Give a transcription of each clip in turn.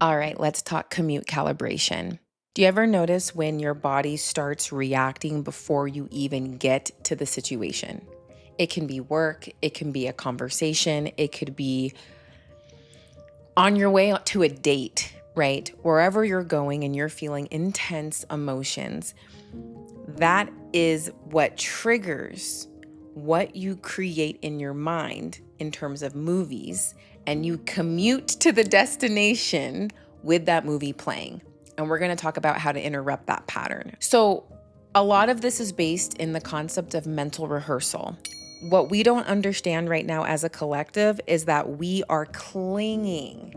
All right, let's talk commute calibration. Do you ever notice when your body starts reacting before you even get to the situation? It can be work, it can be a conversation, it could be on your way to a date, right? Wherever you're going and you're feeling intense emotions, that is what triggers what you create in your mind in terms of movies, and you commute to the destination with that movie playing. And we're going to talk about how to interrupt that pattern. So, a lot of this is based in the concept of mental rehearsal. What we don't understand right now as a collective is that we are clinging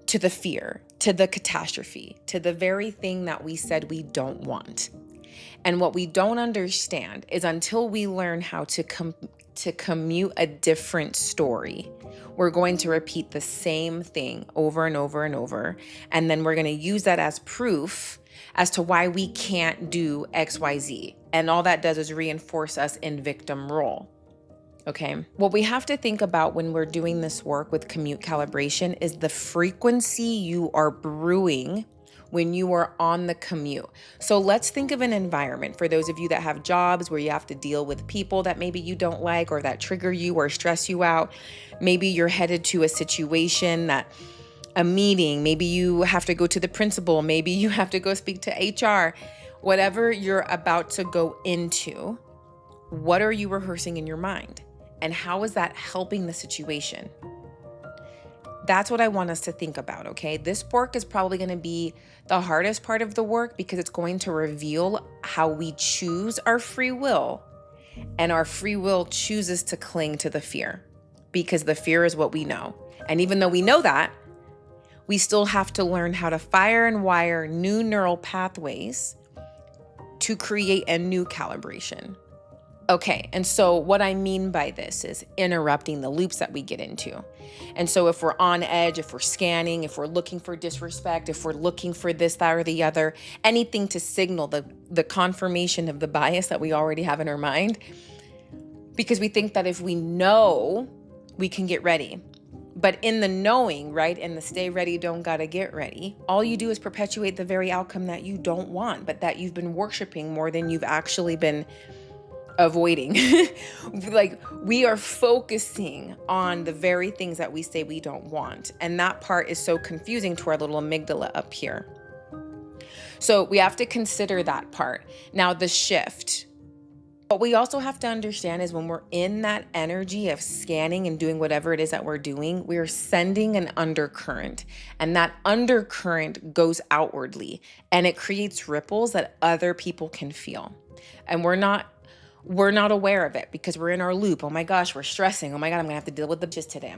to the fear, to the catastrophe, to the very thing that we said we don't want. And what we don't understand is until we learn how to commute a different story, we're going to repeat the same thing over and over and over. And then we're going to use that as proof as to why we can't do XYZ. And all that does is reinforce us in victim role. Okay. What we have to think about when we're doing this work with commute calibration is the frequency you are brewing when you are on the commute. So let's think of an environment for those of you that have jobs where you have to deal with people that maybe you don't like or that trigger you or stress you out. Maybe you're headed to a situation a meeting, maybe you have to go to the principal, maybe you have to go speak to HR. Whatever you're about to go into, what are you rehearsing in your mind? And how is that helping the situation? That's what I want us to think about, okay? This work is probably going to be the hardest part of the work because it's going to reveal how we choose our free will. And our free will chooses to cling to the fear because the fear is what we know. And even though we know that, we still have to learn how to fire and wire new neural pathways to create a new calibration. Okay, and so what I mean by this is interrupting the loops that we get into. And so if we're on edge, if we're scanning, if we're looking for disrespect, if we're looking for this, that, or the other, anything to signal the confirmation of the bias that we already have in our mind, because we think that if we know, we can get ready. But in the knowing, right, in the stay ready, don't gotta get ready, all you do is perpetuate the very outcome that you don't want, but that you've been worshiping more than you've actually been avoiding. Like, we are focusing on the very things that we say we don't want. And that part is so confusing to our little amygdala up here. So we have to consider that part. Now, the shift. What we also have to understand is when we're in that energy of scanning and doing whatever it is that we're doing, we're sending an undercurrent. And that undercurrent goes outwardly and it creates ripples that other people can feel. And we're not aware of it because we're in our loop. Oh my gosh, we're stressing. Oh my God, I'm gonna have to deal with the just today.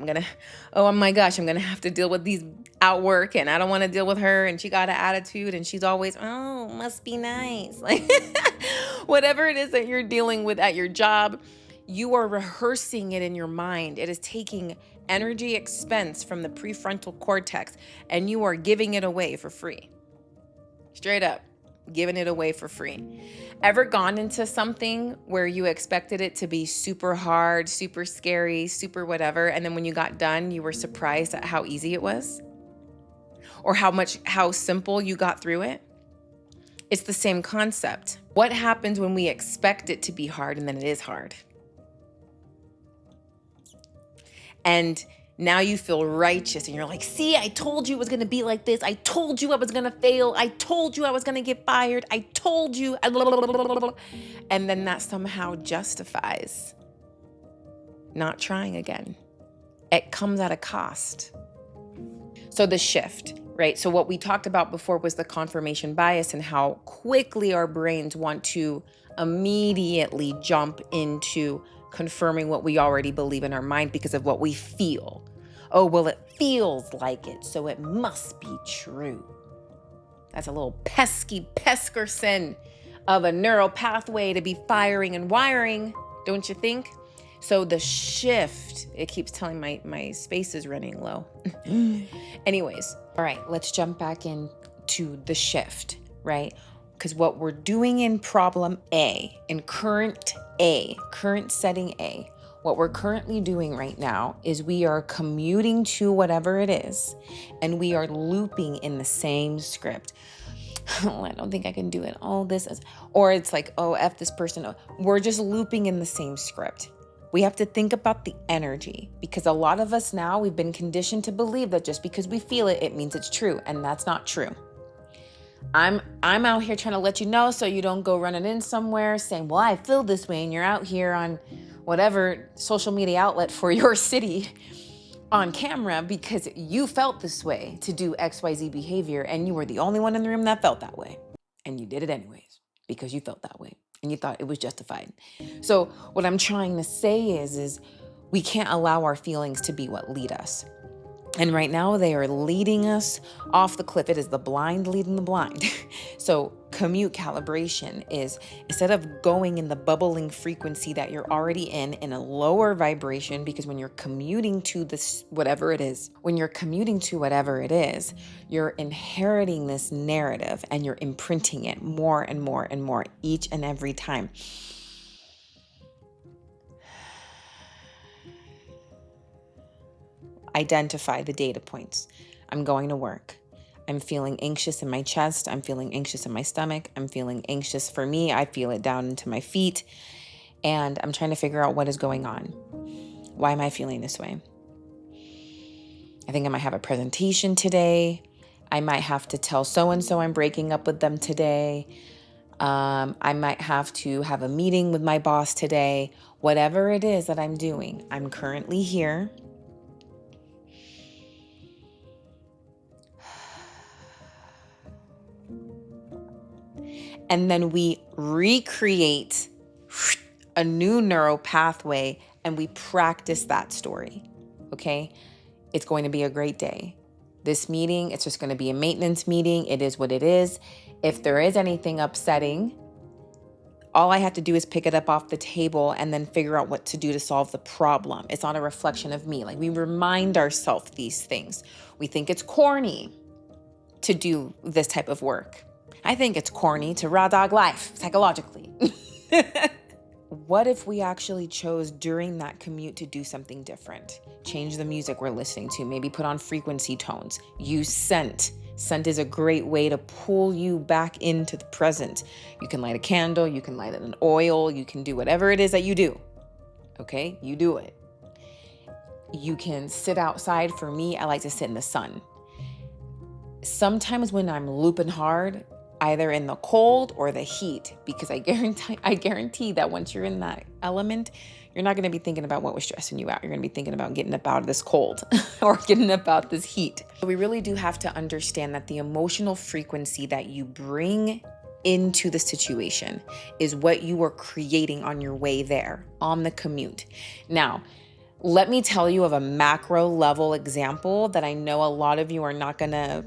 Oh my gosh, I'm gonna have to deal with these at work and I don't wanna deal with her and she got an attitude and she's always, oh, must be nice. Like whatever it is that you're dealing with at your job, you are rehearsing it in your mind. It is taking energy expense from the prefrontal cortex and you are giving it away for free. Straight up. Giving it away for free. Ever gone into something where you expected it to be super hard, super scary, super whatever, and then when you got done, you were surprised at how easy it was? Or how simple you got through it? It's the same concept. What happens when we expect it to be hard and then it is hard? And now you feel righteous and you're like, see, I told you it was going to be like this. I told you I was going to fail. I told you I was going to get fired. I told you. And then that somehow justifies not trying again. It comes at a cost. So the shift, right? So what we talked about before was the confirmation bias and how quickly our brains want to immediately jump into confirming what we already believe in our mind because of what we feel. Oh, well, it feels like it, so it must be true. That's a little pesky peskerson of a neural pathway to be firing and wiring, don't you think? So the shift, it keeps telling my space is running low. Anyways, all right, let's jump back into the shift, right? Because what we're doing in problem A, in current setting A, What we're currently doing right now is we are commuting to whatever it is, and we are looping in the same script. Oh, I don't think I can do it. Oh, this is, or it's like, oh, F this person. We're just looping in the same script. We have to think about the energy, because a lot of us now, we've been conditioned to believe that just because we feel it, it means it's true. And that's not true. I'm out here trying to let you know so you don't go running in somewhere saying, well, I feel this way, and you're out here on whatever social media outlet for your city on camera because you felt this way to do XYZ behavior, and you were the only one in the room that felt that way. And you did it anyways because you felt that way and you thought it was justified. So what I'm trying to say is we can't allow our feelings to be what lead us. And right now they are leading us off the cliff. It is the blind leading the blind. So commute calibration is, instead of going in the bubbling frequency that you're already in a lower vibration, because when you're commuting to this, whatever it is, you're inheriting this narrative and you're imprinting it more and more and more each and every time. Identify the data points. I'm going to work. I'm feeling anxious in my chest. I'm feeling anxious in my stomach. I'm feeling anxious. For me, I feel it down into my feet. And I'm trying to figure out what is going on. Why am I feeling this way? I think I might have a presentation today. I might have to tell so-and-so I'm breaking up with them today. I might have to have a meeting with my boss today. Whatever it is that I'm doing, I'm currently here. And then we recreate a new neural pathway and we practice that story, okay? It's going to be a great day. This meeting, it's just going to be a maintenance meeting. It is what it is. If there is anything upsetting, all I have to do is pick it up off the table and then figure out what to do to solve the problem. It's not a reflection of me. Like, we remind ourselves these things. We think it's corny to do this type of work. I think it's corny to raw dog life psychologically. What if we actually chose during that commute to do something different? Change the music we're listening to, maybe put on frequency tones, use scent. Scent is a great way to pull you back into the present. You can light a candle, you can light an oil, you can do whatever it is that you do. Okay, you do it. You can sit outside. For me, I like to sit in the sun. Sometimes when I'm looping hard, either in the cold or the heat, because I guarantee that once you're in that element, you're not going to be thinking about what was stressing you out. You're going to be thinking about getting up out of this cold or getting up out this heat. So we really do have to understand that the emotional frequency that you bring into the situation is what you are creating on your way there, on the commute. Now, let me tell you of a macro level example that I know a lot of you are not going to.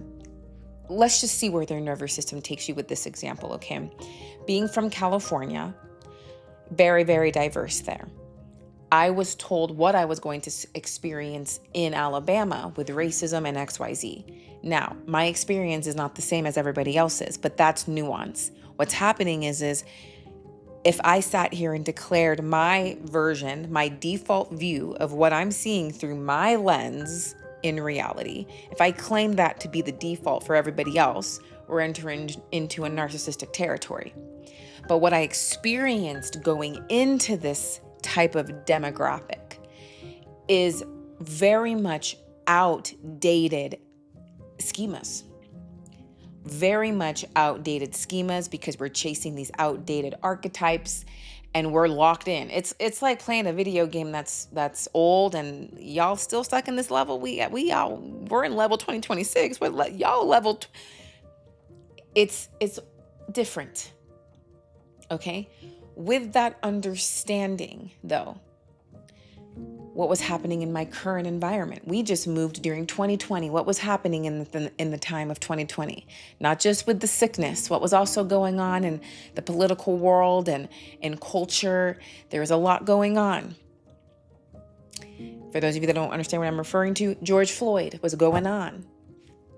Let's just see where their nervous system takes you with this example, okay? Being from California, very, very diverse there. I was told what I was going to experience in Alabama with racism and XYZ. Now, my experience is not the same as everybody else's, but that's nuance. What's happening is if I sat here and declared my version, my default view of what I'm seeing through my lens in reality, if I claim that to be the default for everybody else, we're entering into a narcissistic territory. But what I experienced going into this type of demographic is very much outdated schemas. Very much outdated schemas, because we're chasing these outdated archetypes and we're locked in. It's like playing a video game that's old and y'all still stuck in this level. We're in level 2026, but y'all level. It's different. Okay? With that understanding, though, what was happening in my current environment? We just moved during 2020. What was happening in the time of 2020? Not just with the sickness, what was also going on in the political world and in culture. There was a lot going on. For those of you that don't understand what I'm referring to, George Floyd was going on.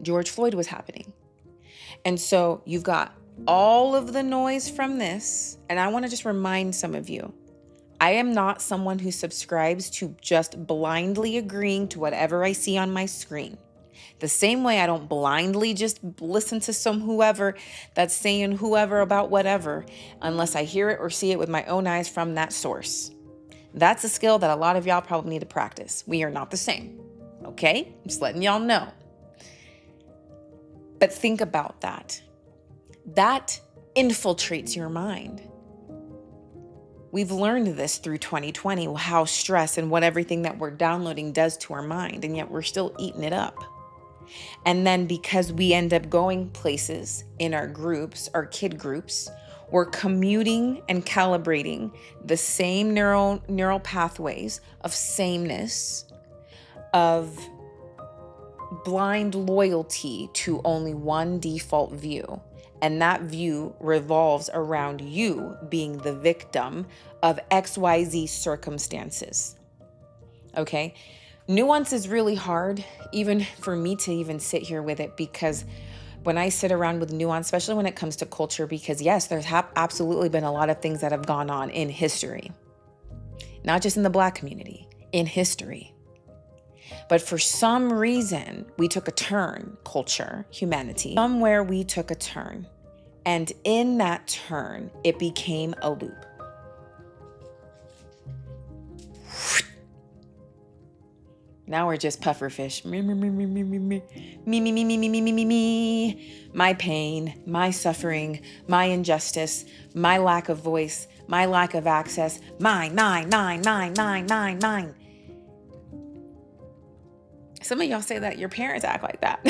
George Floyd was happening. And so you've got all of the noise from this. And I want to just remind some of you, I am not someone who subscribes to just blindly agreeing to whatever I see on my screen. The same way I don't blindly just listen to some whoever that's saying whoever about whatever unless I hear it or see it with my own eyes from that source. That's a skill that a lot of y'all probably need to practice. We are not the same. Okay? Just letting y'all know. But think about that. That infiltrates your mind. We've learned this through 2020, how stress and what everything that we're downloading does to our mind, and yet we're still eating it up. And then because we end up going places in our groups, our kid groups, we're commuting and calibrating the same neural pathways of sameness, of blind loyalty to only one default view. And that view revolves around you being the victim of XYZ circumstances. Okay? Nuance is really hard, even for me to even sit here with it, because when I sit around with nuance, especially when it comes to culture, because yes, there's absolutely been a lot of things that have gone on in history, not just in the Black community, in history. But for some reason, we took a turn, culture, humanity, somewhere we took a turn. And in that turn, it became a loop. Now we're just pufferfish. Me, me, me, me, me, me, me, me, me, me, me, me, me, me, me. My pain, my suffering, my injustice, my lack of voice, my lack of access. Mine. Some of y'all say that your parents act like that.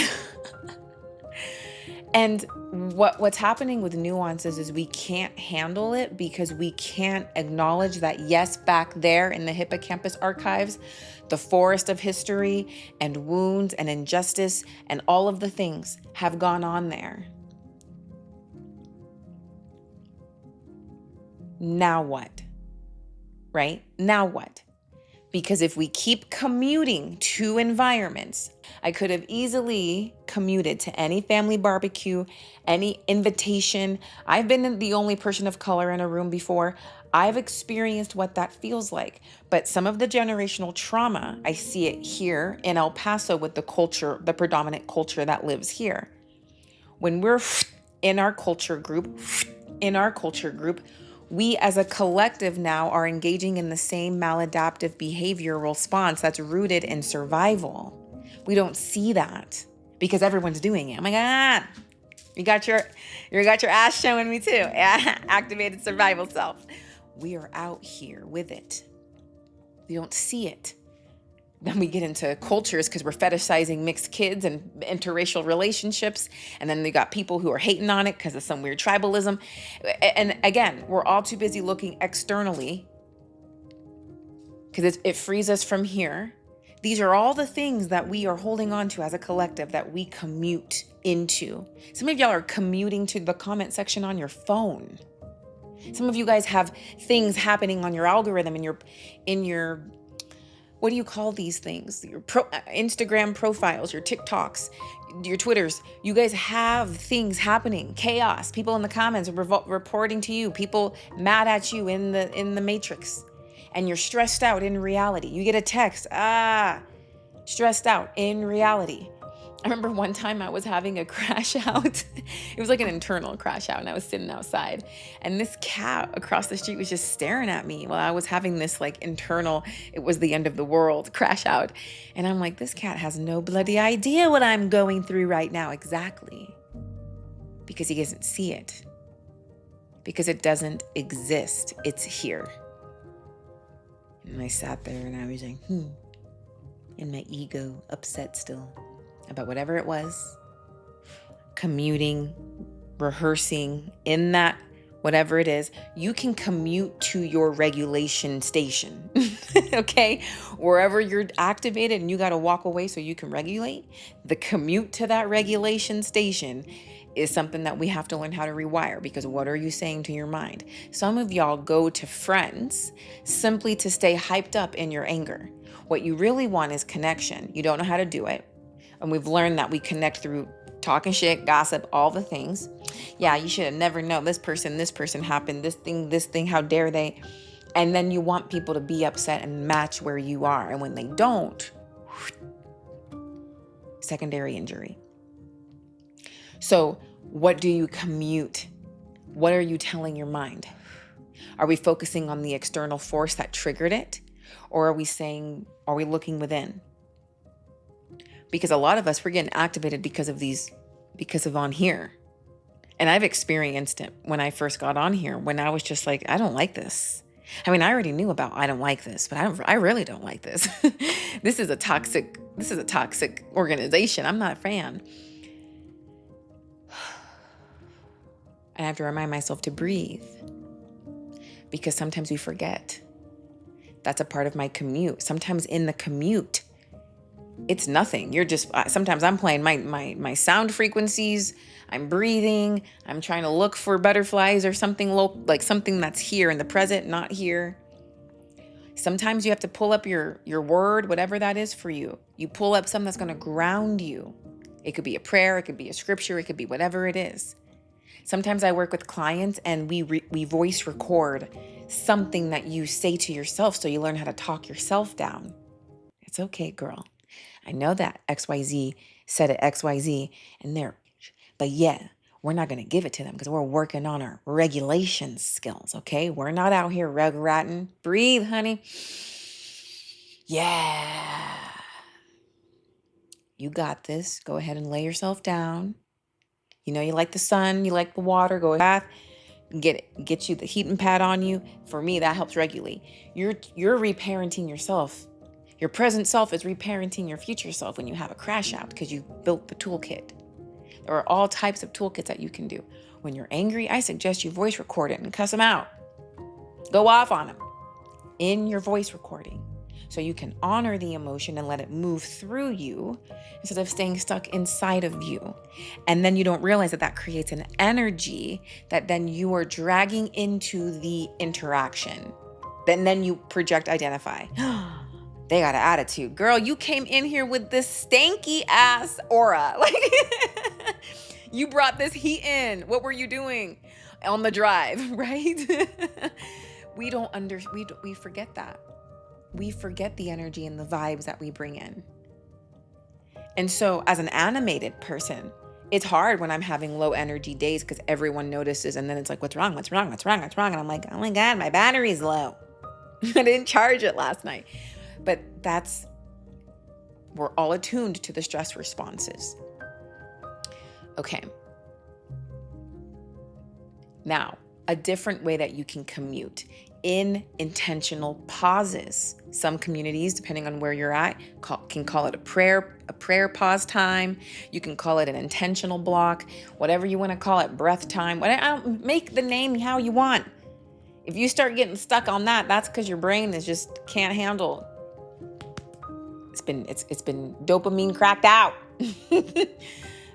And what's happening with nuances is we can't handle it because we can't acknowledge that, yes, back there in the hippocampus archives, the forest of history and wounds and injustice and all of the things have gone on there. Now what? Right? Now what? Because if we keep commuting to environments, I could have easily commuted to any family barbecue, any invitation. I've been the only person of color in a room before. I've experienced what that feels like. But some of the generational trauma, I see it here in El Paso with the culture, the predominant culture that lives here. When we're in our culture group, we as a collective now are engaging in the same maladaptive behavior response that's rooted in survival. We don't see that because everyone's doing it. Oh my God, you got your ass showing me too. Activated survival self. We are out here with it. We don't see it. Then we get into cultures because we're fetishizing mixed kids and interracial relationships. And then they got people who are hating on it because of some weird tribalism. And again, we're all too busy looking externally because it frees us from here. These are all the things that we are holding on to as a collective that we commute into. Some of y'all are commuting to the comment section on your phone. Some of you guys have things happening on your algorithm in your what do you call these things? Your Instagram profiles, your TikToks, your Twitters. You guys have things happening, chaos, people in the comments reporting to you, people mad at you in the matrix. And you're stressed out in reality. You get a text, stressed out in reality. I remember one time I was having a crash out. It was like an internal crash out, and I was sitting outside. And this cat across the street was just staring at me while I was having this like internal, it was the end of the world crash out. And I'm like, this cat has no bloody idea what I'm going through right now. Exactly. Because he doesn't see it. Because it doesn't exist. It's here. And I sat there and I was like, and my ego upset still about whatever it was, commuting, rehearsing in that, whatever it is. You can commute to your regulation station, okay? Wherever you're activated and you got to walk away so you can regulate, the commute to that regulation station is something that we have to learn how to rewire, because what are you saying to your mind? Some of y'all go to friends simply to stay hyped up in your anger. What you really want is connection. You don't know how to do it. And we've learned that we connect through talking shit, gossip, all the things. Yeah, you should have never known this person happened, this thing, how dare they? And then you want people to be upset and match where you are. And when they don't, secondary injury. So what do you commute? What are you telling your mind? Are we focusing on the external force that triggered it? Or are we looking within? Because a lot of us, we're getting activated because of on here. And I've experienced it when I first got on here, when I was just like, I don't like this. I mean, I already knew about I don't like this, but I really don't like this. This is a toxic organization. I'm not a fan. I have to remind myself to breathe, because sometimes we forget. That's a part of my commute. Sometimes in the commute, it's nothing. Sometimes I'm playing my sound frequencies. I'm breathing. I'm trying to look for butterflies or something like something that's here in the present, not here. Sometimes you have to pull up your word, whatever that is for you. You pull up something that's going to ground you. It could be a prayer. It could be a scripture. It could be whatever it is. Sometimes I work with clients and we voice record something that you say to yourself, so you learn how to talk yourself down. It's okay, girl. I know that XYZ said it XYZ and there, but yeah, we're not going to give it to them because we're working on our regulation skills, okay? We're not out here rug ratting. Breathe, honey. Yeah. You got this. Go ahead and lay yourself down. You know you like the sun, you like the water, go bath, get you the heating pad on you. For me, that helps regulate. You're reparenting yourself. Your present self is reparenting your future self when you have a crash out because you built the toolkit. There are all types of toolkits that you can do. When you're angry, I suggest you voice record it and cuss them out. Go off on them in your voice recording so you can honor the emotion and let it move through you instead of staying stuck inside of you. And then you don't realize that creates an energy that then you are dragging into the interaction. Then you project identify. They got an attitude. Girl, you came in here with this stanky ass aura. Like you brought this heat in. What were you doing on the drive, right? We forget that. We forget the energy and the vibes that we bring in. And so as an animated person, it's hard when I'm having low energy days because everyone notices. And then it's like, what's wrong? And I'm like, oh my God, my battery's low. I didn't charge it last night. But we're all attuned to the stress responses. Okay. Now, a different way that you can commute in intentional pauses. Some communities, depending on where you're at, can call it a prayer pause time. You can call it an intentional block, whatever you want to call it, breath time. Make the name how you want. If you start getting stuck on that, that's because your brain can't handle. It's been dopamine cracked out.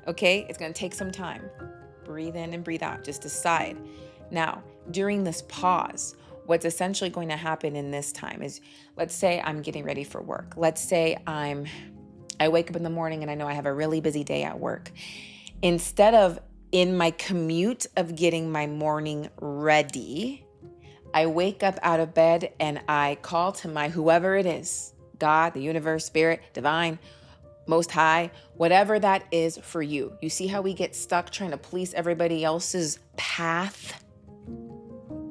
Okay, it's going to take some time. Breathe in and breathe out. Just decide. Now, during this pause, what's essentially going to happen in this time is, let's say I'm getting ready for work. Let's say I wake up in the morning and I know I have a really busy day at work. Instead of in my commute of getting my morning ready, I wake up out of bed and I call to my whoever it is, God, the universe, spirit, divine, most high, whatever that is for you. You see how we get stuck trying to police everybody else's path?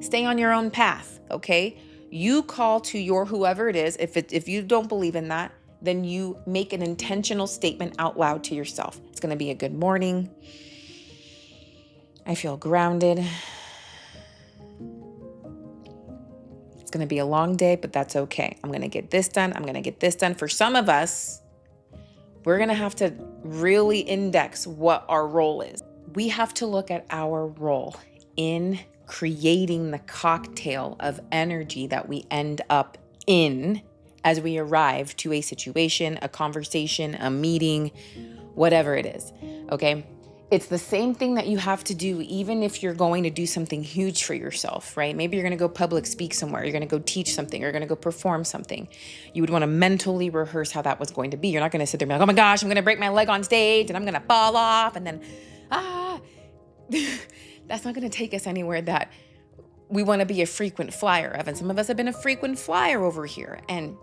Stay on your own path, okay? You call to your whoever it is. If you don't believe in that, then you make an intentional statement out loud to yourself. It's going to be a good morning. I feel grounded. It's going to be a long day, but that's okay. I'm going to get this done. I'm going to get this done. For some of us, we're going to have to really index what our role is. We have to look at our role in creating the cocktail of energy that we end up in as we arrive to a situation, a conversation, a meeting, whatever it is, okay? It's the same thing that you have to do even if you're going to do something huge for yourself, right? Maybe you're going to go public speak somewhere. You're going to go teach something. You're going to go perform something. You would want to mentally rehearse how that was going to be. You're not going to sit there and be like, oh my gosh, I'm going to break my leg on stage and I'm going to fall off and then, That's not going to take us anywhere that we want to be a frequent flyer of, and some of us have been a frequent flyer over here. And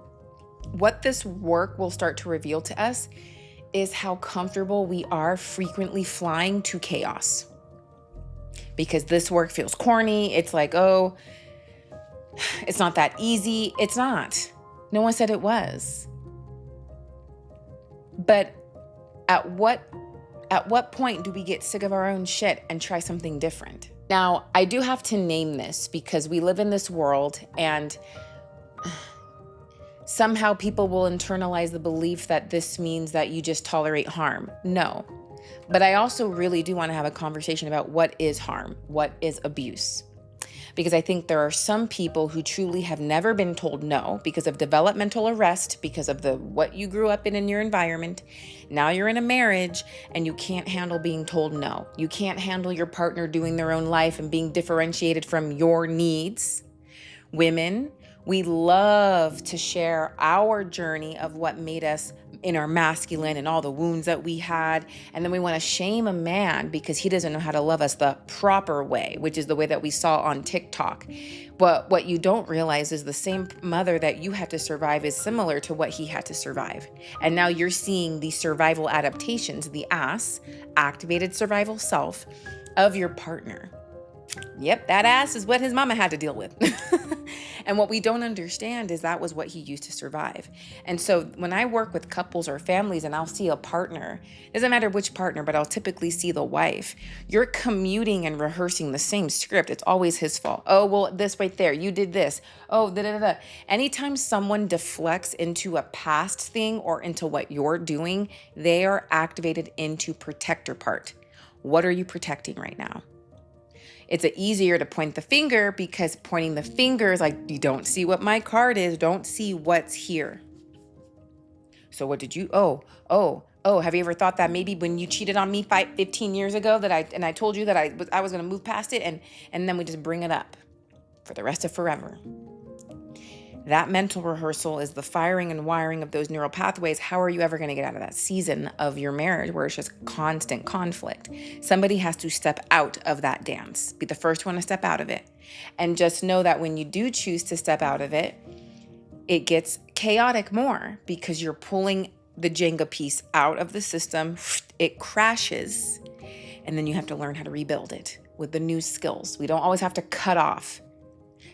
what this work will start to reveal to us is how comfortable we are frequently flying to chaos. Because this work feels corny. It's like, oh, it's not that easy. It's not. No one said it was. But at what point do we get sick of our own shit and try something different? Now, I do have to name this because we live in this world, and somehow people will internalize the belief that this means that you just tolerate harm. No. But I also really do want to have a conversation about what is harm, what is abuse. Because I think there are some people who truly have never been told no because of developmental arrest, because of what you grew up in your environment. Now you're in a marriage and you can't handle being told no. You can't handle your partner doing their own life and being differentiated from your needs. Women, we love to share our journey of what made us in our masculine and all the wounds that we had. And then we want to shame a man because he doesn't know how to love us the proper way, which is the way that we saw on TikTok. But what you don't realize is the same mother that you had to survive is similar to what he had to survive. And now you're seeing the survival adaptations, the activated survival self of your partner. Yep, that ass is what his mama had to deal with. And what we don't understand is that was what he used to survive. And so when I work with couples or families and I'll see a partner, it doesn't matter which partner, but I'll typically see the wife, you're commuting and rehearsing the same script. It's always his fault. Oh, well, this right there, you did this. Oh, da-da-da-da. Anytime someone deflects into a past thing or into what you're doing, they are activated into protector part. What are you protecting right now? It's easier to point the finger because pointing the finger is like, you don't see what my card is, don't see what's here. So what did you, have you ever thought that maybe when you cheated on me 15 years ago that I told you that I was going to move past it, and then we just bring it up for the rest of forever. That mental rehearsal is the firing and wiring of those neural pathways. How are you ever going to get out of that season of your marriage where it's just constant conflict? Somebody has to step out of that dance, be the first one to step out of it. And just know that when you do choose to step out of it, it gets chaotic more because you're pulling the Jenga piece out of the system. It crashes. And then you have to learn how to rebuild it with the new skills. We don't always have to cut off.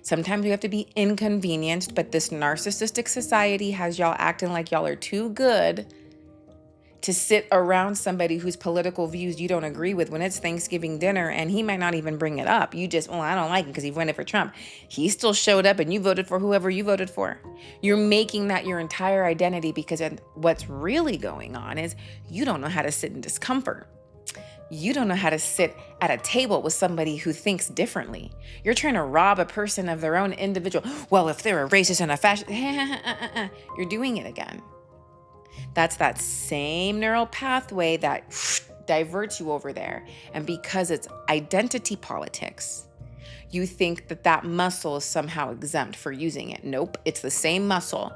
Sometimes we have to be inconvenienced, but this narcissistic society has y'all acting like y'all are too good to sit around somebody whose political views you don't agree with when it's Thanksgiving dinner, and he might not even bring it up. You just, I don't like him because he voted for Trump. He still showed up and you voted for whoever you voted for. You're making that your entire identity because what's really going on is you don't know how to sit in discomfort. You don't know how to sit at a table with somebody who thinks differently. You're trying to rob a person of their own individual. Well, if they're a racist and a fascist, you're doing it again. That's that same neural pathway that diverts you over there. And because it's identity politics, you think that muscle is somehow exempt for using it. Nope, it's the same muscle.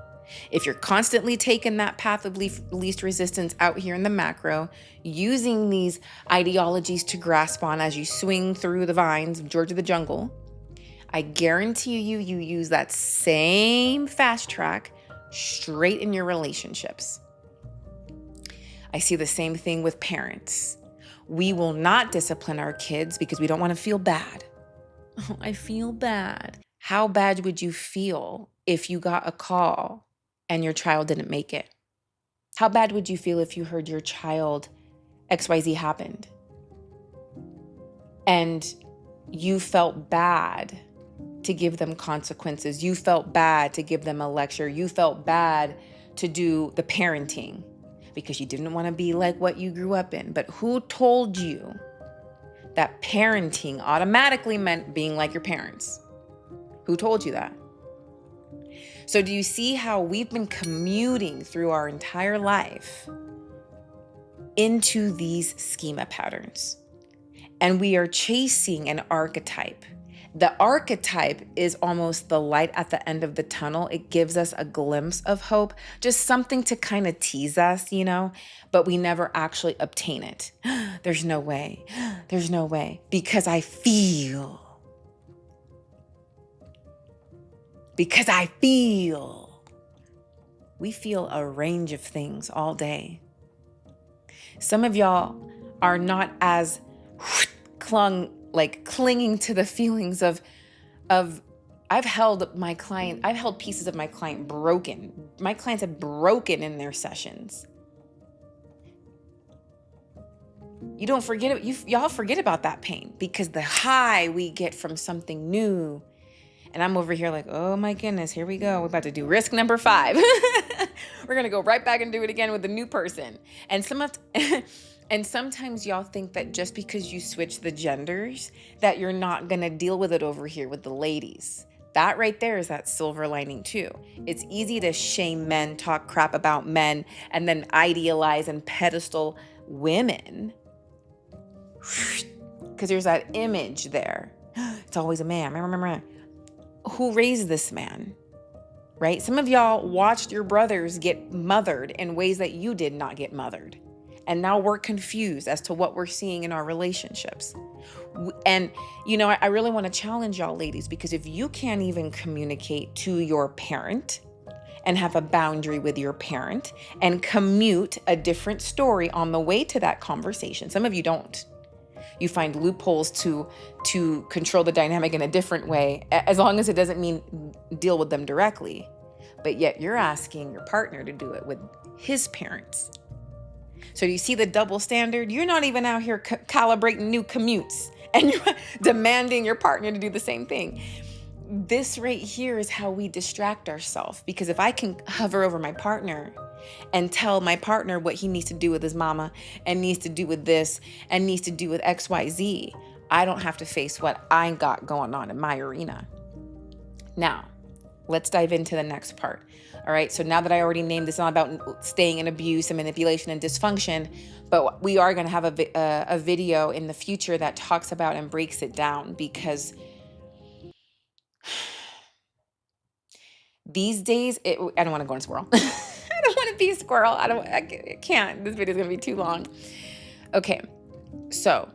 If you're constantly taking that path of least resistance out here in the macro, using these ideologies to grasp on as you swing through the vines of George of the Jungle, I guarantee you use that same fast track straight in your relationships. I see the same thing with parents. We will not discipline our kids because we don't want to feel bad. Oh, I feel bad. How bad would you feel if you got a call and your child didn't make it? How bad would you feel if you heard your child XYZ happened and you felt bad to give them consequences? You felt bad to give them a lecture. You felt bad to do the parenting because you didn't want to be like what you grew up in. But who told you that parenting automatically meant being like your parents? Who told you that? So do you see how we've been commuting through our entire life into these schema patterns? And we are chasing an archetype. The archetype is almost the light at the end of the tunnel. It gives us a glimpse of hope, just something to kind of tease us, but we never actually obtain it. There's no way. There's no way because I feel. because we feel a range of things all day. Some of y'all are not as clinging to the feelings of I've held pieces of my client broken. My clients have broken in their sessions. Y'all forget about that pain because the high we get from something new. And I'm over here like, oh my goodness, here we go. We're about to do risk number 5. We're going to go right back and do it again with a new person. And sometimes y'all think that just because you switch the genders, that you're not going to deal with it over here with the ladies. That right there is that silver lining too. It's easy to shame men, talk crap about men, and then idealize and pedestal women. Because there's that image there. It's always a man. Remember. Who raised this man, right? Some of y'all watched your brothers get mothered in ways that you did not get mothered. And now we're confused as to what we're seeing in our relationships. And, I really want to challenge y'all ladies, because if you can't even communicate to your parent and have a boundary with your parent and commute a different story on the way to that conversation, some of you don't. You find loopholes to control the dynamic in a different way, as long as it doesn't mean deal with them directly. But yet you're asking your partner to do it with his parents. So do you see the double standard? You're not even out here calibrating new commutes, and you're demanding your partner to do the same thing. This right here is how we distract ourselves. Because if I can hover over my partner and tell my partner what he needs to do with his mama and needs to do with this and needs to do with XYZ, I don't have to face what I got going on in my arena. Now, let's dive into the next part. All right. So now that I already named this, it's not about staying in abuse and manipulation and dysfunction, but we are going to have a video in the future that talks about and breaks it down, because these days, I don't want to go on squirrel. I don't want to be a squirrel. I can't. This video is going to be too long. Okay. So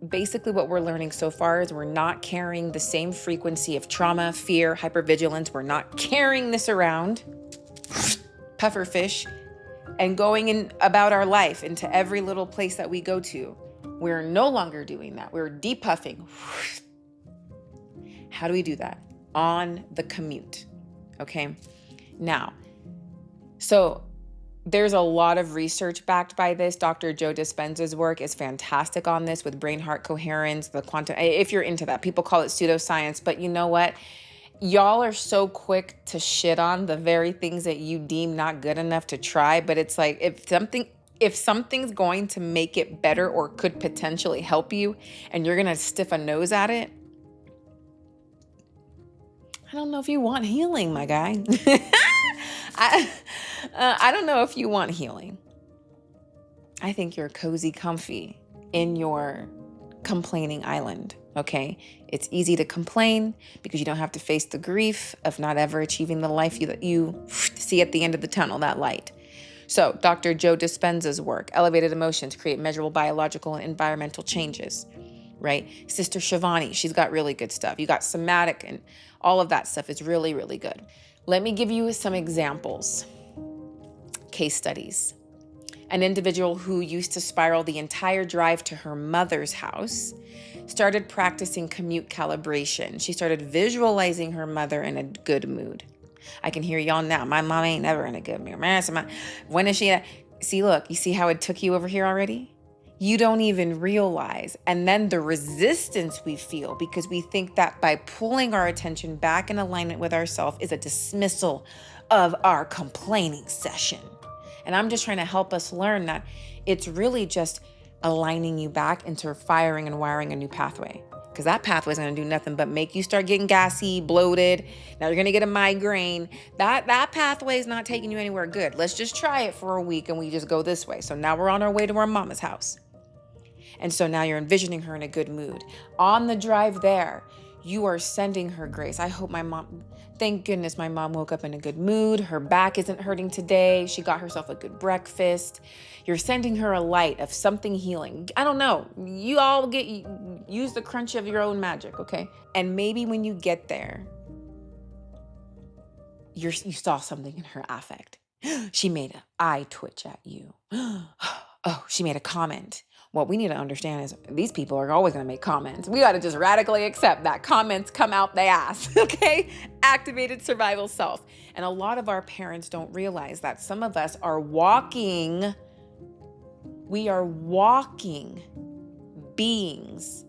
basically what we're learning so far is we're not carrying the same frequency of trauma, fear, hypervigilance. We're not carrying this around, pufferfish, and going in about our life into every little place that we go to. We're no longer doing that. We're depuffing. How do we do that? On the commute. Okay. Now, so there's a lot of research backed by this. Dr. Joe Dispenza's work is fantastic on this with brain-heart coherence, the quantum. If you're into that, people call it pseudoscience, but you know what? Y'all are so quick to shit on the very things that you deem not good enough to try. But it's like, if something's going to make it better or could potentially help you, and you're going to stiff a nose at it, I don't know if you want healing, my guy. I don't know if you want healing. I think you're cozy, comfy in your complaining island, okay? It's easy to complain because you don't have to face the grief of not ever achieving the life that you see at the end of the tunnel, that light. So Dr. Joe Dispenza's work, Elevated Emotions Create Measurable Biological and Environmental Changes, right? Sister Shivani, she's got really good stuff. You got somatic and all of that stuff is really, really good. Let me give you some examples. Case studies. An individual who used to spiral the entire drive to her mother's house started practicing commute calibration. She started visualizing her mother in a good mood. I can hear y'all now. My mom ain't never in a good mood. When is she? See, look, you see how it took you over here already? You don't even realize. And then the resistance we feel because we think that by pulling our attention back in alignment with ourselves is a dismissal of our complaining session. And I'm just trying to help us learn that it's really just aligning you back into firing and wiring a new pathway. Because that pathway is going to do nothing but make you start getting gassy, bloated. Now you're going to get a migraine. That pathway is not taking you anywhere good. Let's just try it for a week and we just go this way. So now we're on our way to our mama's house. And so now you're envisioning her in a good mood. On the drive there, you are sending her grace. I hope thank goodness my mom woke up in a good mood. Her back isn't hurting today. She got herself a good breakfast. You're sending her a light of something healing. I don't know. You all use the crunch of your own magic, okay? And maybe when you get there, you saw something in her affect. She made an eye twitch at you. Oh, she made a comment. What we need to understand is these people are always going to make comments. We got to just radically accept that comments come out the ass, okay? Activated survival self. And a lot of our parents don't realize that some of us are walking beings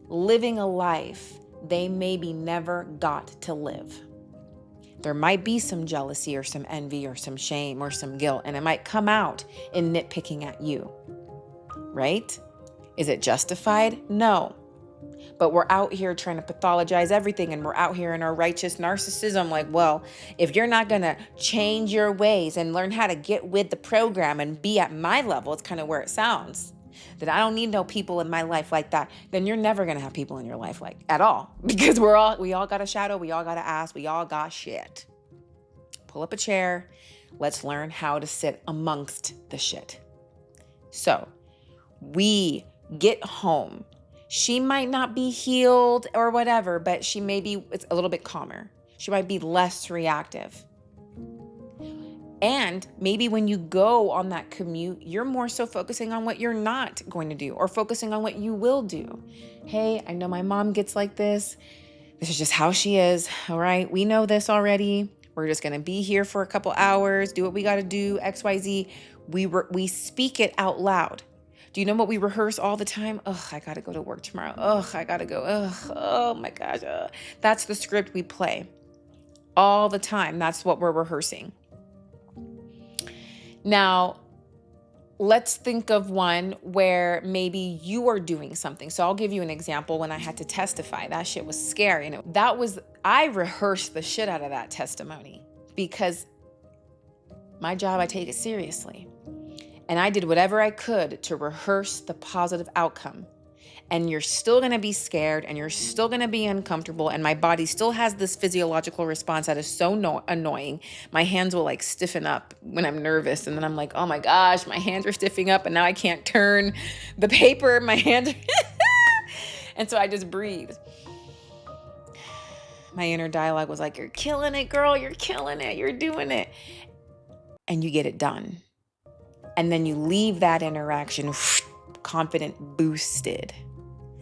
living a life they maybe never got to live. There might be some jealousy or some envy or some shame or some guilt, and it might come out in nitpicking at you, right? Is it justified? No. But we're out here trying to pathologize everything, and we're out here in our righteous narcissism like, well, if you're not going to change your ways and learn how to get with the program and be at my level, it's kind of where it sounds, that I don't need no people in my life like that, then you're never going to have people in your life like at all, because we all got a shadow, we all got an ass, we all got shit. Pull up a chair. Let's learn how to sit amongst the shit. So we get home. She might not be healed or whatever, but she may be it's a little bit calmer. She might be less reactive. And maybe when you go on that commute, you're more so focusing on what you're not going to do or focusing on what you will do. Hey, I know my mom gets like this. This is just how she is. All right. We know this already. We're just going to be here for a couple hours, do what we got to do, XYZ. We speak it out loud. Do you know what we rehearse all the time? Oh, I got to go to work tomorrow. Oh, I got to go. Oh my gosh. That's the script we play all the time. That's what we're rehearsing. Now, let's think of one where maybe you are doing something. So I'll give you an example. When I had to testify, that shit was scary. And I rehearsed the shit out of that testimony because my job, I take it seriously. And I did whatever I could to rehearse the positive outcome. And you're still going to be scared and you're still going to be uncomfortable. And my body still has this physiological response that is so annoying. My hands will like stiffen up when I'm nervous. And then I'm like, oh my gosh, my hands are stiffing up and now I can't turn the paper. My hands are And so I just breathe. My inner dialogue was like, you're killing it, girl. You're killing it. You're doing it. And you get it done. And then you leave that interaction confident, boosted.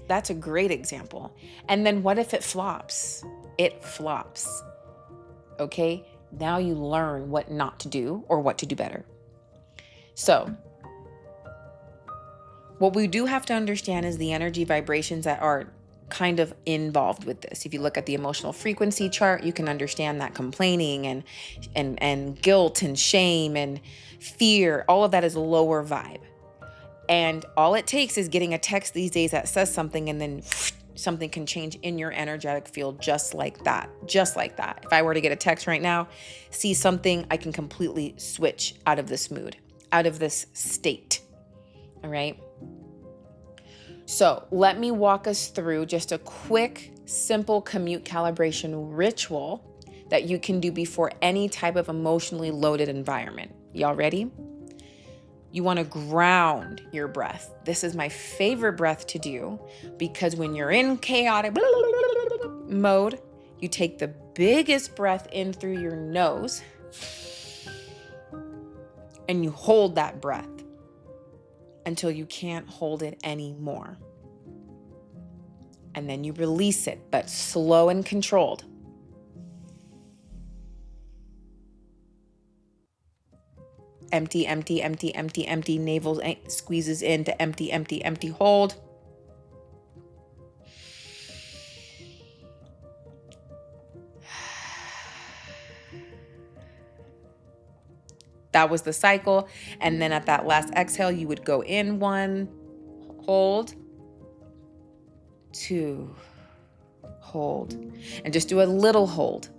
That's a great example. And then what if it flops? It flops. Okay? Now you learn what not to do or what to do better. So, what we do have to understand is the energy vibrations that are kind of involved with this. If you look at the emotional frequency chart, you can understand that complaining and guilt and shame and fear, all of that is lower vibe. And all it takes is getting a text these days that says something, and then something can change in your energetic field just like that. Just like that. If I were to get a text right now, see something, I can completely switch out of this mood, out of this state. All right. So let me walk us through just a quick, simple commute calibration ritual that you can do before any type of emotionally loaded environment. Y'all ready? You want to ground your breath. This is my favorite breath to do because when you're in chaotic mode, you take the biggest breath in through your nose and you hold that breath until you can't hold it anymore. And then you release it, but slow and controlled. Empty, empty, empty, empty, empty. Navel squeezes into empty, empty, empty. Hold. That was the cycle. And then at that last exhale, you would go in 1, hold, 2, hold, and just do a little hold.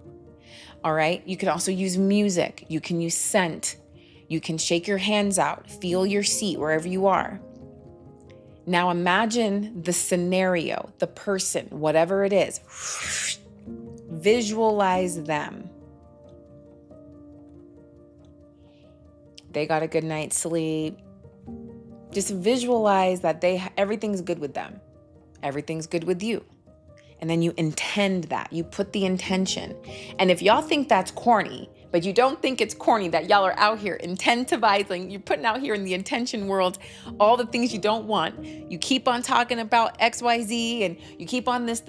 All right. You can also use music. You can use scent. You can shake your hands out, feel your seat wherever you are. Now imagine the scenario, the person, whatever it is. Visualize them. They got a good night's sleep. Just visualize that everything's good with them. Everything's good with you. And then you intend that. You put the intention. And if y'all think that's corny, but you don't think it's corny that y'all are out here intentivizing, you're putting out here in the intention world all the things you don't want. You keep on talking about XYZ and you keep on this,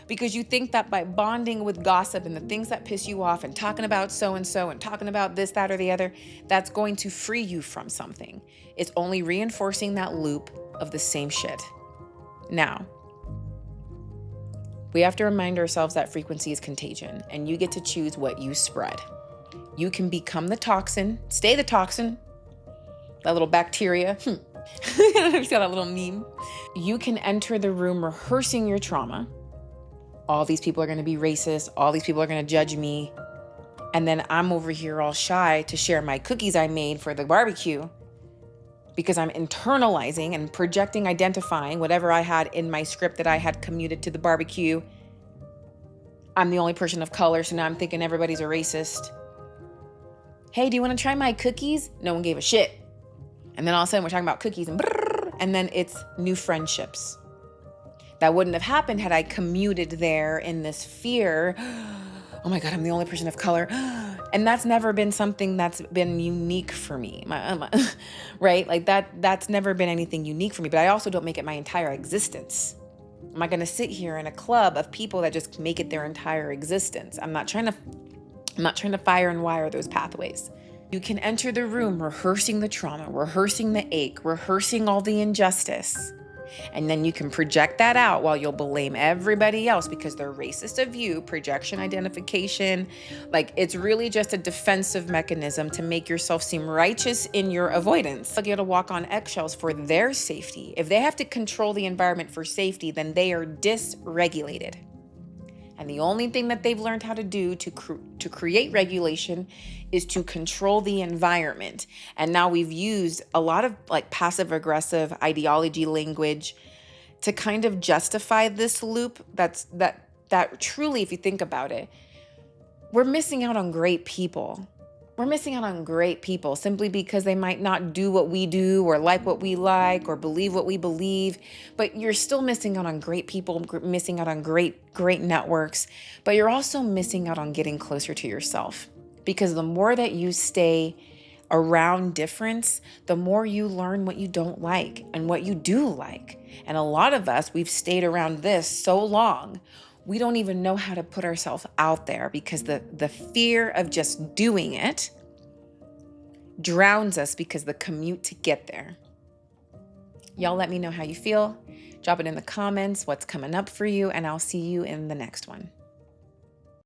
because you think that by bonding with gossip and the things that piss you off and talking about so-and-so and talking about this, that, or the other, that's going to free you from something. It's only reinforcing that loop of the same shit. Now, we have to remind ourselves that frequency is contagion, and you get to choose what you spread. You can become the toxin, stay the toxin, that little bacteria. I don't know if you saw that little meme. You can enter the room rehearsing your trauma. All these people are going to be racist. All these people are going to judge me. And then I'm over here all shy to share my cookies I made for the barbecue because I'm internalizing and projecting, identifying whatever I had in my script that I had commuted to the barbecue. I'm the only person of color, so now I'm thinking everybody's a racist. Hey, do you want to try my cookies? No one gave a shit. And then all of a sudden we're talking about cookies and then it's new friendships. That wouldn't have happened had I commuted there in this fear. Oh my God, I'm the only person of color. And that's never been something that's been unique for me, right? Like that's never been anything unique for me, but I also don't make it my entire existence. Am I going to sit here in a club of people that just make it their entire existence? I'm not trying to fire and wire those pathways. You can enter the room rehearsing the trauma, rehearsing the ache, rehearsing all the injustice. And then you can project that out while you'll blame everybody else because they're racist of you, projection identification. Like it's really just a defensive mechanism to make yourself seem righteous in your avoidance. They'll get to walk on eggshells for their safety. If they have to control the environment for safety, then they are dysregulated. And the only thing that they've learned how to do to create regulation is to control the environment. And now we've used a lot of like passive aggressive ideology language to kind of justify this loop. That truly, if you think about it, we're missing out on great people. We're missing out on great people simply because they might not do what we do or like what we like or believe what we believe, but you're still missing out on great people, missing out on great networks, but you're also missing out on getting closer to yourself because the more that you stay around difference, the more you learn what you don't like and what you do like. And a lot of us, we've stayed around this so long, we don't even know how to put ourselves out there because the fear of just doing it drowns us because the commute to get there. Y'all let me know how you feel. Drop it in the comments, what's coming up for you, and I'll see you in the next one.